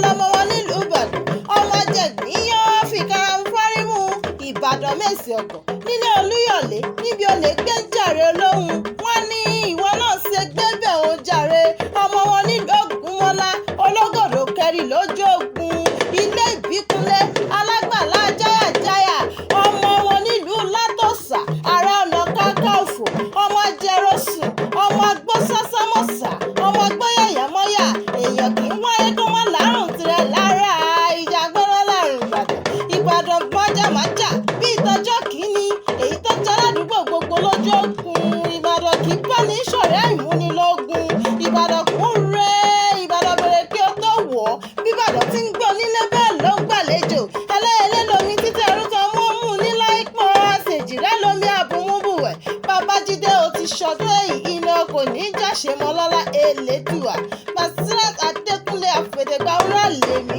lọmọ wọn nílùú Ìbàdàn ọmọ jẹ̀gbíyàn fìkàrà ń fárímù Ìbàdàn mèsì ọ̀gọ̀ nílé Olúyọ̀lé níbi olè gbé ń jàre olóhùn wọn ní ìwọ náà ṣe gbébẹ̀ òun jàre ọmọ wọn nílùú Ògúnmọ́lá ológòdò kẹrì lójú ogun ilé ìbíkúnlé alágbàlá jáyàjáyà ọmọ wọn nílùú Látòsà Ààrẹ Ọ̀nà Kakanfò ọmọ jẹrọsùn ọmọ agbósásámọ̀sà ọmọ gbọ́yàyàmọ́yà èèyàn kì í wáyé kó má lárùn tirẹ̀ lára ìjà gbọ́dọ̀ láàrin Ìbàdàn májàmájà bí ìtọ́jọ́ kìíní èyí tó jẹ́ aládùúgbò gbogbo lójú ogun Ìbàdàn kì í bá ní ṣọ̀rẹ́ ìmúnilógún Ìbàdàn kún re Ìbàdàn bèrè kí ó tó wọ̀ ọ́ bí Ìbàdàn ti ń gbé onílé bẹ́ẹ̀ ló ń gbàlejò ẹlẹ́yẹlé lomi títí ẹrú tó mú mú nílá ipò àṣejì rẹ lomi àbúmúbùwẹ̀ Babájídé ó ti ṣọdún èyí iná kò ní í jáṣe mọ́ lọ́lá Elédùà Basirat Adékúnlé àfẹ̀dẹ̀gbà wúrà lèmi